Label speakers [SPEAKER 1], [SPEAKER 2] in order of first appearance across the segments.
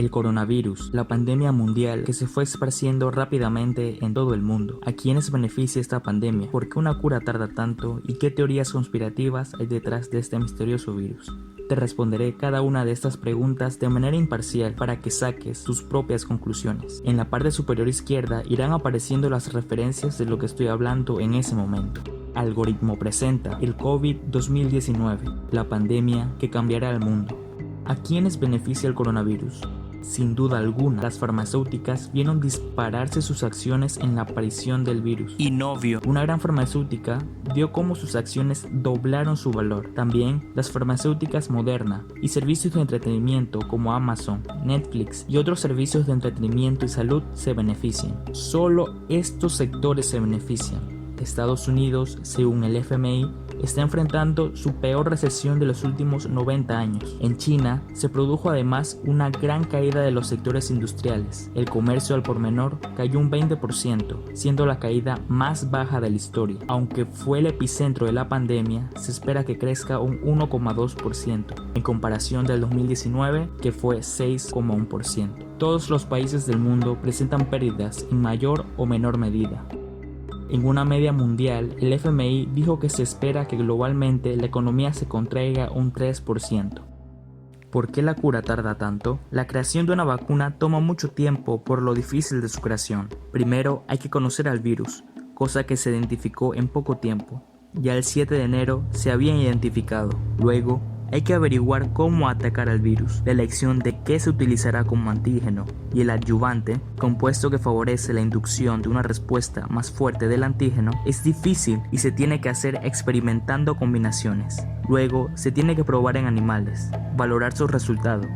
[SPEAKER 1] El coronavirus, la pandemia mundial que se fue esparciendo rápidamente en todo el mundo. ¿A quiénes beneficia esta pandemia? ¿Por qué una cura tarda tanto? ¿Y qué teorías conspirativas hay detrás de este misterioso virus? Te responderé cada una de estas preguntas de manera imparcial para que saques tus propias conclusiones. En la parte superior izquierda irán apareciendo las referencias de lo que estoy hablando en ese momento. Algoritmo presenta el COVID-2019, la pandemia que cambiará el mundo. ¿A quiénes beneficia el coronavirus? Sin duda alguna, las farmacéuticas vieron dispararse sus acciones en la aparición del virus. Inovio, una gran farmacéutica, vio cómo sus acciones doblaron su valor. También las farmacéuticas Moderna y servicios de entretenimiento como Amazon, Netflix y otros servicios de entretenimiento y salud se benefician. Solo estos sectores se benefician. Estados Unidos, según el FMI, está enfrentando su peor recesión de los últimos 90 años. En China se produjo además una gran caída de los sectores industriales. El comercio al por menor cayó un 20%, siendo la caída más baja de la historia. Aunque fue el epicentro de la pandemia, se espera que crezca un 1,2% en comparación del 2019, que fue 6,1%. Todos los países del mundo presentan pérdidas en mayor o menor medida. En una media mundial, el FMI dijo que se espera que globalmente la economía se contraiga un 3%. ¿Por qué la cura tarda tanto? La creación de una vacuna toma mucho tiempo por lo difícil de su creación. Primero hay que conocer al virus, cosa que se identificó en poco tiempo. Ya el 7 de enero se habían identificado. Luego, hay que averiguar cómo atacar al virus, la elección de qué se utilizará como antígeno y el adyuvante, compuesto que favorece la inducción de una respuesta más fuerte del antígeno, es difícil y se tiene que hacer experimentando combinaciones. Luego se tiene que probar en animales, valorar su resultado,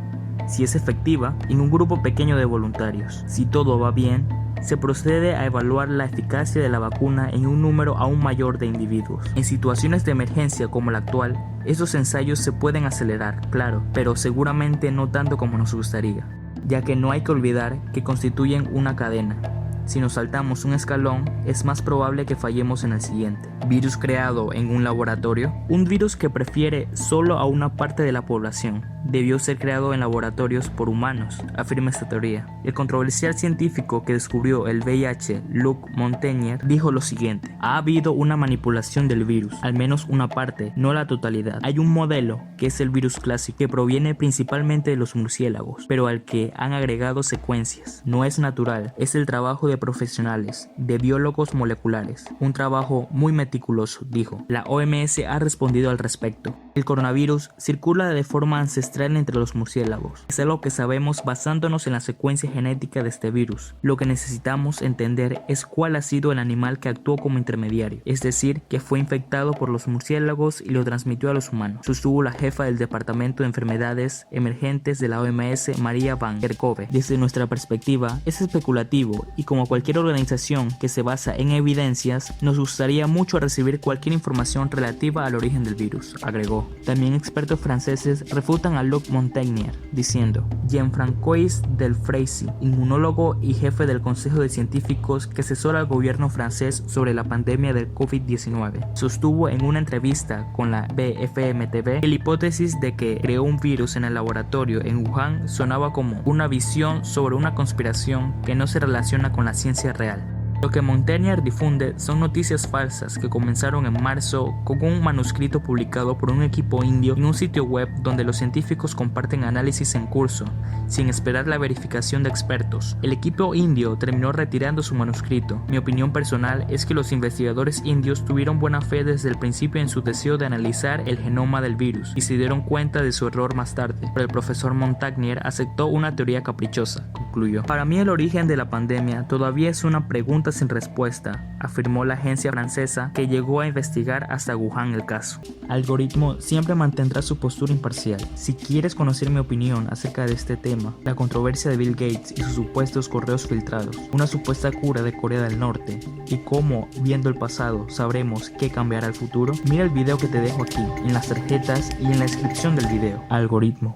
[SPEAKER 1] si es efectiva en un grupo pequeño de voluntarios. Si todo va bien, se procede a evaluar la eficacia de la vacuna en un número aún mayor de individuos. En situaciones de emergencia como la actual, estos ensayos se pueden acelerar, claro, pero seguramente no tanto como nos gustaría, ya que no hay que olvidar que constituyen una cadena. Si nos saltamos un escalón, es más probable que fallemos en el siguiente. Virus creado en un laboratorio. Un virus que prefiere solo a una parte de la población. Debió ser creado en laboratorios por humanos, afirma esta teoría. El controversial científico que descubrió el VIH, Luc Montagnier, dijo lo siguiente: ha habido una manipulación del virus, al menos una parte, no la totalidad. Hay un modelo, que es el virus clásico, que proviene principalmente de los murciélagos, pero al que han agregado secuencias. No es natural, es el trabajo de profesionales, de biólogos moleculares. Un trabajo muy meticuloso, dijo. La OMS ha respondido al respecto. El coronavirus circula de forma ancestral entre los murciélagos. Es algo que sabemos basándonos en la secuencia genética de este virus. Lo que necesitamos entender es cuál ha sido el animal que actuó como intermediario, es decir, que fue infectado por los murciélagos y lo transmitió a los humanos, sostuvo la jefa del Departamento de Enfermedades Emergentes de la OMS, María Van Kerkhove. Desde nuestra perspectiva, es especulativo y como cualquier organización que se basa en evidencias, nos gustaría mucho recibir cualquier información relativa al origen del virus, agregó. También expertos franceses refutan a Luc Montagnier, diciendo: Jean-François Delfraissy, inmunólogo y jefe del Consejo de Científicos que asesora al gobierno francés sobre la pandemia del COVID-19, sostuvo en una entrevista con la BFM TV que la hipótesis de que creó un virus en el laboratorio en Wuhan sonaba como una visión sobre una conspiración que no se relaciona con la ciencia real. Lo que Montagnier difunde son noticias falsas que comenzaron en marzo con un manuscrito publicado por un equipo indio en un sitio web donde los científicos comparten análisis en curso, sin esperar la verificación de expertos. El equipo indio terminó retirando su manuscrito. Mi opinión personal es que los investigadores indios tuvieron buena fe desde el principio en su deseo de analizar el genoma del virus y se dieron cuenta de su error más tarde, pero el profesor Montagnier aceptó una teoría caprichosa, concluyó. Para mí el origen de la pandemia todavía es una pregunta sin respuesta, afirmó la agencia francesa que llegó a investigar hasta Wuhan el caso. Algoritmo siempre mantendrá su postura imparcial. Si quieres conocer mi opinión acerca de este tema, la controversia de Bill Gates y sus supuestos correos filtrados, una supuesta cura de Corea del Norte y cómo, viendo el pasado, sabremos qué cambiará el futuro, mira el video que te dejo aquí, en las tarjetas y en la descripción del video. Algoritmo.